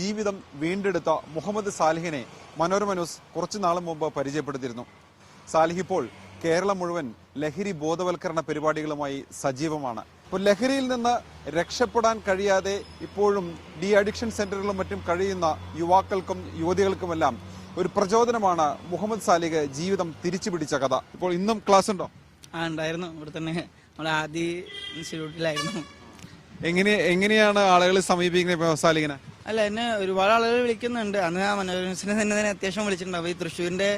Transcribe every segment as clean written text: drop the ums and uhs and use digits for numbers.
ജീവിതം വീണ്ടെടുത്ത മുഹമ്മദ് സാലിഹിനെ മനോരമ ന്യൂസ് കുറച്ചു നാൾ മുമ്പ് പരിചയപ്പെടുത്തിയിരുന്നു. സാലിഹ് ഇപ്പോൾ കേരളം മുഴുവൻ ലഹരി ബോധവൽക്കരണ പരിപാടികളുമായി സജീവമാണ്. ഇപ്പോൾ ലഹരിയിൽ നിന്ന് രക്ഷപ്പെടാൻ കഴിയാതെ ഇപ്പോഴും ഡി അഡിക്ഷൻ സെന്ററുകളും മറ്റും കഴിയുന്ന യുവാക്കൾക്കും യുവതികൾക്കുമെല്ലാം ഒരു പ്രചോദനമാണ് മുഹമ്മദ് സാലിഹ് ജീവിതം തിരിച്ചു പിടിച്ച കഥ. ഇപ്പോൾ ഇന്നും ക്ലാസ് ഉണ്ടോ? ഉണ്ടായിരുന്നു. ഇവിടെ തന്നെ നമ്മുടെ ആദ്യ ഇൻസ്റ്റിറ്റ്യൂട്ടിലായിരുന്നു. എങ്ങനെയാണ് ആളുകൾ സമീപിക്കുന്നത് സാലിഹിനെ? അല്ല, എന്നെ ഒരുപാട് ആളുകൾ വിളിക്കുന്നുണ്ട്. അന്ന് ആ മനോരമ തന്നെ അത്യാവശ്യം വിളിച്ചിട്ടുണ്ടാവും. ഈ തൃശ്ശൂരിന്റെ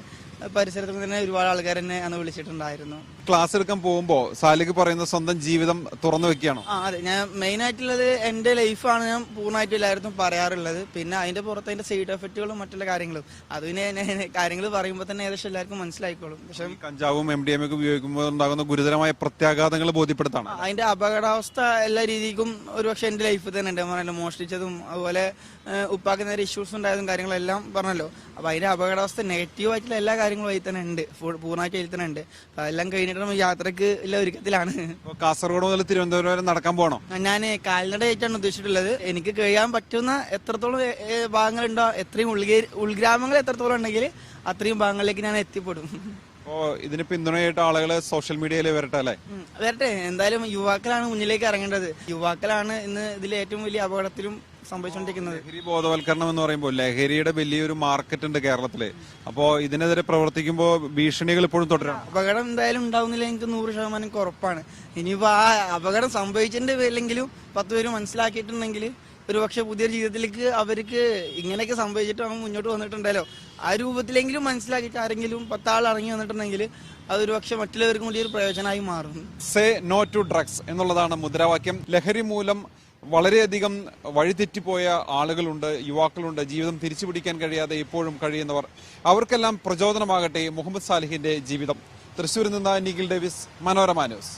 പരിസരത്തിൽ തന്നെ ഒരുപാട് ആൾക്കാർ എന്നെ അന്ന് വിളിച്ചിട്ടുണ്ടായിരുന്നു. ക്ലാസ് എടുക്കാൻ പോകുമ്പോൾ സാലിഹ് പറയുന്ന സ്വന്തം ജീവിതം തുറന്നു വെക്കുകയാണോ? അതെ, ഞാൻ മെയിൻ ആയിട്ടുള്ളത് എന്റെ ലൈഫാണ് ഞാൻ പൂർണ്ണമായിട്ട് എല്ലാവർക്കും പറയാറുള്ളത്. പിന്നെ അതിന്റെ പുറത്ത് അതിന്റെ സൈഡ് എഫക്റ്റുകളും മറ്റുള്ള കാര്യങ്ങളും അത് പിന്നെ കാര്യങ്ങൾ പറയുമ്പോൾ തന്നെ ഏകദേശം എല്ലാവർക്കും മനസ്സിലായിക്കോളും. പക്ഷെ കഞ്ചാവും MDMA ഒക്കെ ഉപയോഗിക്കുമ്പോൾ ഉണ്ടാകുന്ന ഗുരുതരമായ പ്രത്യാഘാതങ്ങൾ ബോധ്യപ്പെടുത്താണ്. അതിന്റെ അപകടാവസ്ഥ എല്ലാ രീതിക്കും ഒരുപക്ഷെ എന്റെ ലൈഫിൽ തന്നെ ഉണ്ട്. പറഞ്ഞല്ലോ, മോഷ്ടിച്ചതും അതുപോലെ ഉപ്പാക്ക് നേരെ ഇഷ്യൂസ് ഉണ്ടായതും കാര്യങ്ങളെല്ലാം പറഞ്ഞല്ലോ. അപ്പൊ അതിന്റെ അപകടാവസ്ഥ നെഗറ്റീവ് ആയിട്ടുള്ള എല്ലാ കാര്യങ്ങളും അതിൽ തന്നെ ഉണ്ട്, പൂർണ്ണമായിട്ട് അതിൽ തന്നെ ഉണ്ട്. അതെല്ലാം കഴിഞ്ഞിട്ട് യാത്രക്ക് എല്ലാ ഒരുക്കത്തിലാണ്. കാസർഗോഡ് മുതൽ തിരുവനന്തപുരം വരെ നടക്കാൻ പോകണം. ഞാൻ കാൽനടയായിട്ടാണ് ഉദ്ദേശിച്ചിട്ടുള്ളത്. എനിക്ക് കഴിയാൻ പറ്റുന്ന എത്രത്തോളം ഭാഗങ്ങളുണ്ടോ, എത്രയും ഉൾഗ്രാമങ്ങൾ എത്രത്തോളം ഉണ്ടെങ്കിൽ അത്രയും ഭാഗങ്ങളിലേക്ക് ഞാൻ എത്തിപ്പെടും. അപ്പോ ഇതിന് പിന്തുണയായിട്ട് ആളുകൾ സോഷ്യൽ മീഡിയയിൽ വരട്ടെ അല്ലേ? വരട്ടെ. എന്തായാലും യുവാക്കളാണ് മുന്നിലേക്ക് ഇറങ്ങേണ്ടത്. യുവാക്കളാണ് ഇന്ന് ഇതിൽ ഏറ്റവും വലിയ അപകടത്തിലും സംഭവിച്ചുകൊണ്ടിരിക്കുന്നത്. ലഹരി ബോധവൽക്കരണം എന്ന് പറയുമ്പോൾ ലഹരിയുടെ വലിയൊരു മാർക്കറ്റ് ഉണ്ട് കേരളത്തില്. അപ്പോ ഇതിനെതിരെ പ്രവർത്തിക്കുമ്പോൾ ഭീഷണികൾ ഇപ്പോഴും തുടരാം. അപകടം എന്തായാലും ഉണ്ടാവുന്നില്ല, എനിക്ക് 100% ഉറപ്പാണ്. ഇനിയിപ്പോ ആ അപകടം സംഭവിച്ചതിന്റെ പേരിലെങ്കിലും 10 പേര് മനസ്സിലാക്കിയിട്ടുണ്ടെങ്കിൽ ഒരുപക്ഷെ പുതിയ ജീവിതത്തിലേക്ക് അവർക്ക് ഇങ്ങനെയൊക്കെ സംഭവിച്ചിട്ട് അവൻ മുന്നോട്ട് വന്നിട്ടുണ്ടല്ലോ, ആ രൂപത്തിലെങ്കിലും മനസ്സിലാക്കിയിട്ട് ആരെങ്കിലും 10 ആൾ ഇറങ്ങി വന്നിട്ടുണ്ടെങ്കിൽ അതൊരു പക്ഷെ മറ്റുള്ളവർക്കും വലിയൊരു പ്രയോജനമായി മാറും. സേ നോ ടു ഡ്രഗ്സ് എന്നുള്ളതാണ് മുദ്രാവാക്യം. ലഹരി മൂലം വളരെയധികം വഴിതെറ്റിപ്പോയ ആളുകളുണ്ട്, യുവാക്കളുണ്ട്, ജീവിതം തിരിച്ചു പിടിക്കാൻ കഴിയാതെ ഇപ്പോഴും കഴിയുന്നവർ. അവർക്കെല്ലാം പ്രചോദനമാകട്ടെ മുഹമ്മദ് സാലിഹിന്റെ ജീവിതം. തൃശ്ശൂരിൽ നിന്ന് നിഖിൽ ഡേവിസ്, മനോരമ ന്യൂസ്.